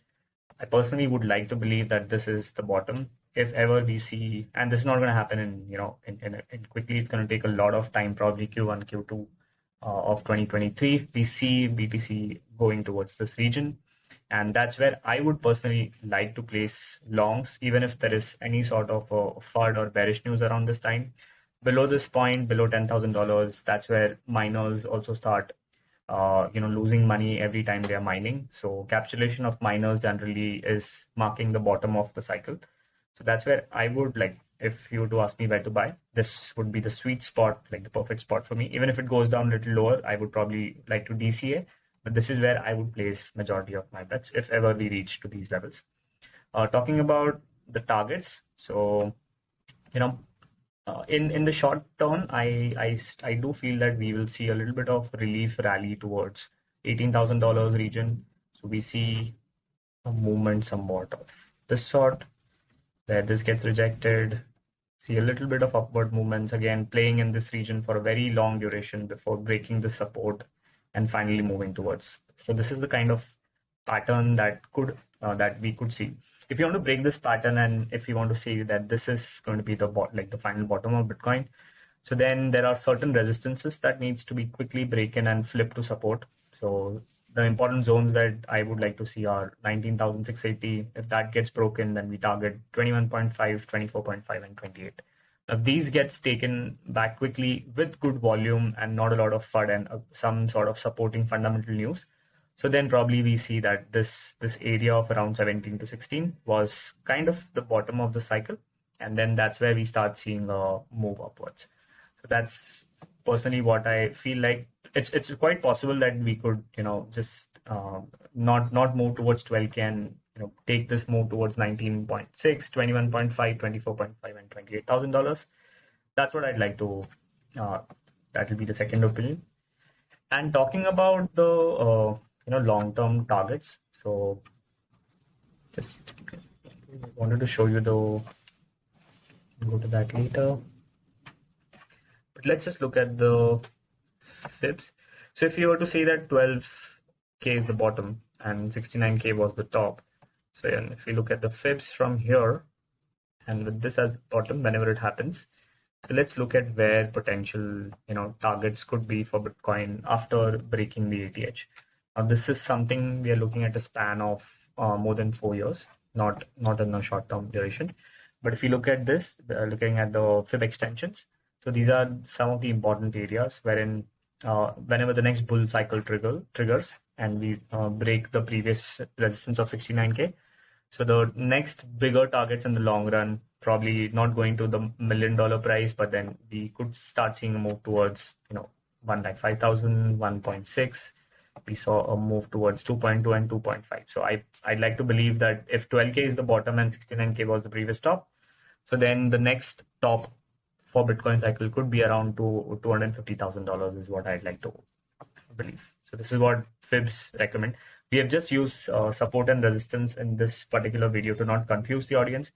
I personally would like to believe that this is the bottom. If ever we see, and this is not going to happen in quickly, it's going to take a lot of time, probably Q1, Q2 of 2023. We see BTC going towards this region. And that's where I would personally like to place longs, even if there is any sort of a FUD or bearish news around this time. Below this point, below $10,000, that's where miners also start, losing money every time they are mining. So capitulation of miners generally is marking the bottom of the cycle. So that's where I would like, if you were to ask me where to buy, this would be the sweet spot, like the perfect spot for me. Even if it goes down a little lower, I would probably like to DCA. But this is where I would place majority of my bets if ever we reach to these levels. Talking about the targets, so in the short term, I do feel that we will see a little bit of relief rally towards $18,000 region. So we see a movement somewhat of this sort, where this gets rejected. See a little bit of upward movements again, playing in this region for a very long duration before breaking the support and finally moving towards. So this is the kind of pattern that we could see. If you want to break this pattern, and if you want to say that this is going to be the final bottom of Bitcoin, so then there are certain resistances that needs to be quickly breaken and flip to support. So the important zones that I would like to see are 19,680. If that gets broken, then we target 21.5, 24.5, and 28. Now these gets taken back quickly with good volume and not a lot of FUD and some sort of supporting fundamental news. So then probably we see that this area of around 17 to 16 was kind of the bottom of the cycle. And then that's where we start seeing a move upwards. So that's personally what I feel like. It's quite possible that we could, just not move towards 12K and take this move towards 19.6, 21.5, 24.5, and $28,000. That's what I'd like to. That will be the second opinion. And talking about the long-term targets. So just wanted to show you go to that later. But let's just look at the fibs. So if you were to say that 12K is the bottom and 69K was the top. So if we look at the fibs from here and with this as the bottom whenever it happens, so let's look at where potential targets could be for Bitcoin after breaking the ATH. Now this is something we are looking at a span of more than 4 years, not in a short-term duration. But if you look at this, looking at the fib extensions, so these are some of the important areas wherein whenever the next bull cycle triggers and we break the previous resistance of 69K. So the next bigger targets in the long run, probably not going to the $1 million price, but then we could start seeing a move towards, 1,05,000, 1.6. We saw a move towards 2.2 and 2.5. So I'd like to believe that if 12K is the bottom and 69K was the previous top, so then the next top for Bitcoin cycle could be around $250,000 is what I'd like to believe. So this is what Fibs recommend. We have just used support and resistance in this particular video to not confuse the audience,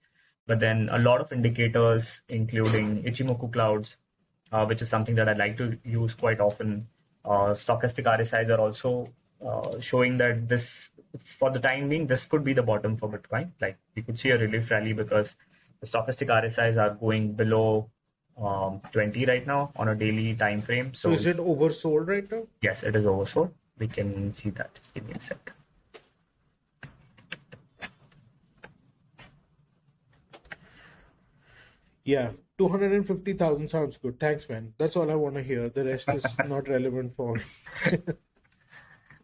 but then a lot of indicators, including Ichimoku clouds, which is something that I like to use quite often. Stochastic RSIs are also showing that this, for the time being, this could be the bottom for Bitcoin. Like we could see a relief rally because the stochastic RSIs are going below 20 right now on a daily time frame. So is it oversold right now? Yes, it is oversold. We can see that. Just give me a sec. Yeah, 250,000 sounds good. Thanks, man. That's all I want to hear. The rest is not relevant for.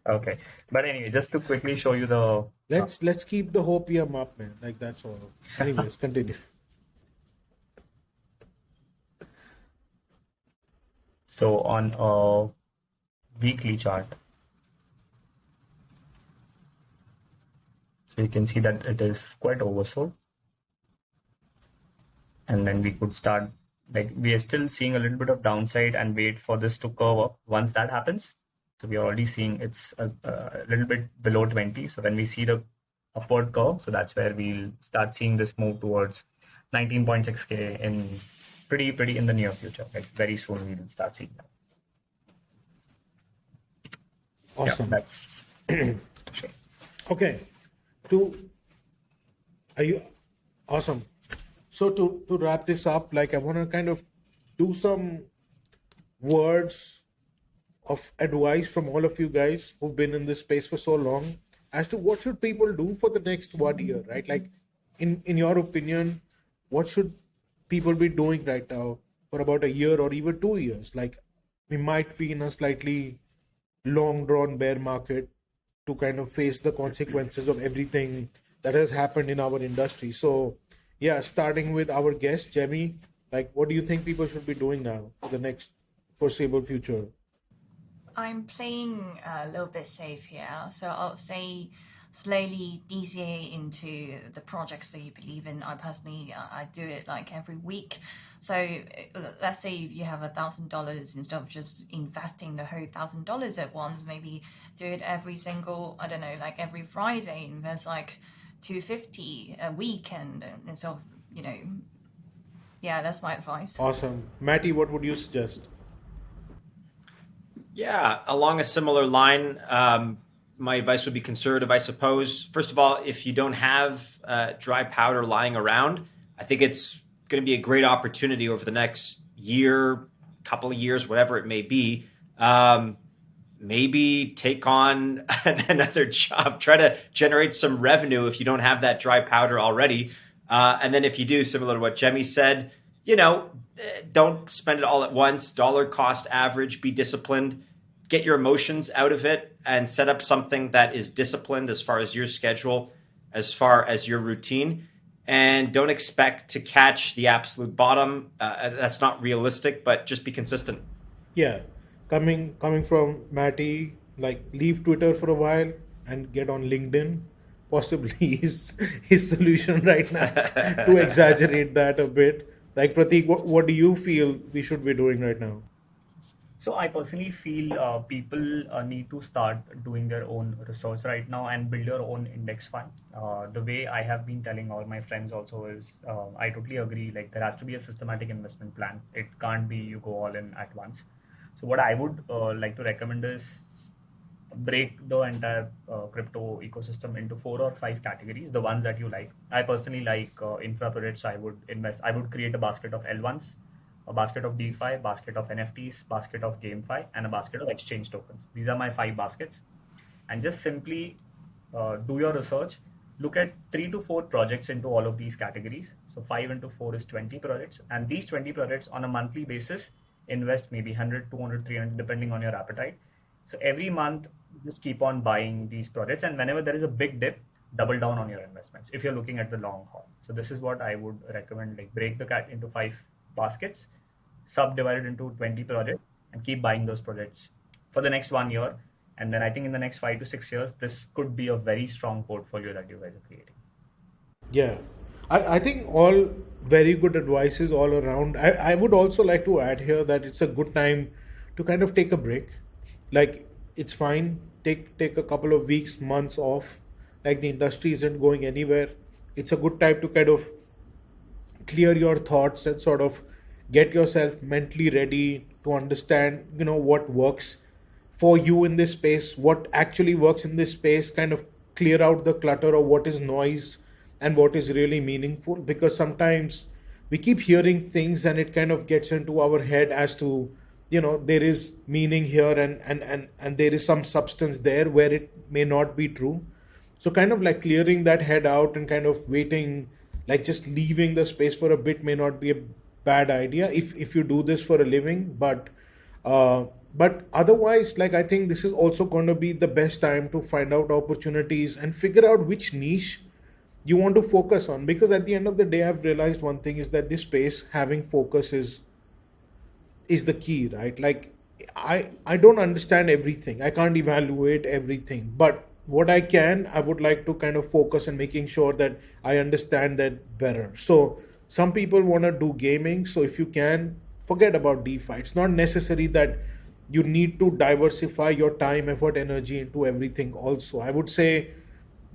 Okay, but anyway, just to quickly show you the. Let's keep the hopium up, man. Like that's all. Anyways, continue. So on a weekly chart, so you can see that it is quite oversold. And then we could start, like we are still seeing a little bit of downside and wait for this to curve up. Once that happens, so we are already seeing it's a little bit below 20. So when we see the upward curve, so that's where we'll start seeing this move towards 19.6K in pretty in the near future. Like very soon we will start seeing that. Awesome. Yeah, that's Okay. Are you awesome? So to wrap this up, like I want to kind of do some words of advice from all of you guys who've been in this space for so long as to what should people do for the next 1 year, right? Like in your opinion, what should people be doing right now for about a year or even 2 years? Like we might be in a slightly long drawn bear market to kind of face the consequences of everything that has happened in our industry. So yeah, starting with our guest, Gemmy, like what do you think people should be doing now for the next foreseeable future? I'm playing a little bit safe here, so I'll say slowly DCA into the projects that you believe in. I personally, I do it like every week. So let's say if you have $1,000, instead of just investing the whole $1,000 at once, maybe do it every single, I don't know, like every Friday, invest like $250 a week, and instead of, yeah, that's my advice. Awesome. Mattie, what would you suggest? Yeah, along a similar line, my advice would be conservative, I suppose. First of all, if you don't have dry powder lying around, I think it's going to be a great opportunity over the next year, couple of years, whatever it may be. Maybe take on another job, try to generate some revenue if you don't have that dry powder already. And then if you do, similar to what Gemmy said, don't spend it all at once. Dollar cost average, be disciplined, get your emotions out of it, and set up something that is disciplined as far as your schedule, as far as your routine. And don't expect to catch the absolute bottom. That's not realistic, but just be consistent. Yeah, coming from Mattie, like leave Twitter for a while and get on LinkedIn. Possibly his solution right now to exaggerate that a bit. Like Prateek, what do you feel we should be doing right now? So I personally feel people need to start doing their own research right now and build your own index fund. The way I have been telling all my friends also is I totally agree. Like there has to be a systematic investment plan. It can't be you go all in at once. So what I would like to recommend is break the entire crypto ecosystem into 4 or 5 categories, the ones that you like. I personally like infra projects. I would create a basket of L1s, a basket of DeFi, basket of NFTs, basket of GameFi, and a basket of exchange tokens. These are my 5 baskets. And just simply do your research. Look at 3 to 4 projects into all of these categories. So 5 into 4 is 20 projects. And these 20 projects on a monthly basis, invest maybe 100, 200, 300, depending on your appetite. So every month, just keep on buying these projects. And whenever there is a big dip, double down on your investments if you're looking at the long haul. So this is what I would recommend, like break the cat into 5 baskets, subdivided into 20 projects, and keep buying those projects for the next 1 year. And then I think in the next 5 to 6 years, this could be a very strong portfolio that you guys are creating. Yeah, I think all very good advices all around. I would also like to add here that it's a good time to kind of take a break. Like it's fine, take a couple of weeks, months off. Like the industry isn't going anywhere. It's a good time to kind of clear your thoughts and sort of get yourself mentally ready to understand, what works for you in this space, what actually works in this space, kind of clear out the clutter of what is noise and what is really meaningful. Because sometimes we keep hearing things and it kind of gets into our head as to, there is meaning here and there is some substance there where it may not be true. So kind of like clearing that head out and kind of waiting, like just leaving the space for a bit may not be a bad idea if you do this for a living. But otherwise, like I think this is also going to be the best time to find out opportunities and figure out which niche you want to focus on. Because at the end of the day, I've realized one thing is that this space, having focus is the key, right? Like I don't understand everything. I can't evaluate everything, but what I would like to kind of focus on making sure that I understand that better. So some people want to do gaming. So if you can, forget about DeFi. It's not necessary that you need to diversify your time, effort, energy into everything also. I would say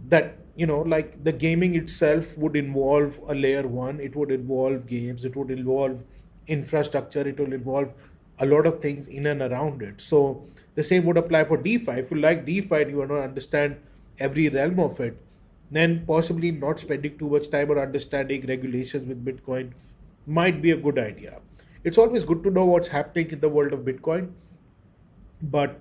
that, like the gaming itself would involve a layer one, it would involve games, it would involve infrastructure, it will involve a lot of things in and around it. So the same would apply for DeFi. If you like DeFi and you want to understand every realm of it, then possibly not spending too much time or understanding regulations with Bitcoin might be a good idea. It's always good to know what's happening in the world of Bitcoin, but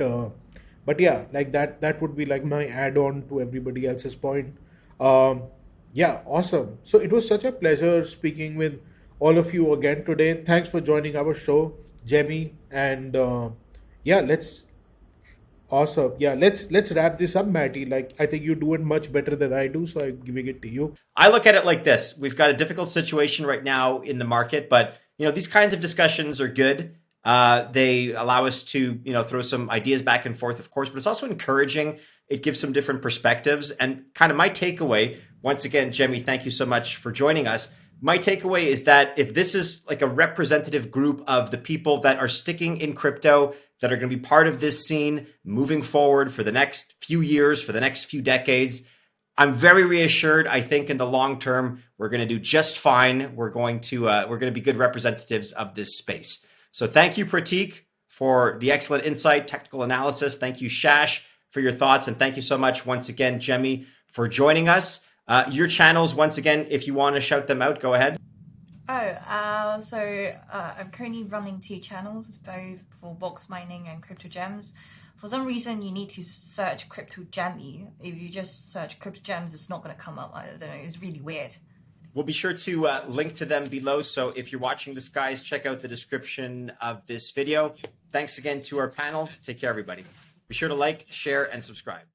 yeah, like that would be like my add-on to everybody else's point. Yeah, awesome. So it was such a pleasure speaking with all of you again today. Thanks for joining our show, Gemmy, and yeah, awesome. Yeah, let's wrap this up, Mattie. Like I think you do it much better than I do, so I'm giving it to you. I look at it like this. We've got a difficult situation right now in the market, but these kinds of discussions are good. They allow us to, throw some ideas back and forth, of course, but it's also encouraging. It gives some different perspectives. And kind of my takeaway, once again, Gemmy, thank you so much for joining us. My takeaway is that if this is like a representative group of the people that are sticking in crypto, that are going to be part of this scene moving forward for the next few years, for the next few decades, I'm very reassured. I think in the long term, we're going to do just fine. We're going to be good representatives of this space. So thank you, Pratik, for the excellent insight, technical analysis. Thank you, Shash, for your thoughts. And thank you so much once again, Gemmy, for joining us. Your channels, once again, if you want to shout them out, go ahead. So I'm currently running 2 channels, both for Boxmining and Crypto Gems. For some reason, you need to search Crypto Gemmy. If you just search Crypto Gems, it's not going to come up. I don't know. It's really weird. We'll be sure to link to them below. So if you're watching this, guys, check out the description of this video. Thanks again to our panel. Take care, everybody. Be sure to like, share, and subscribe.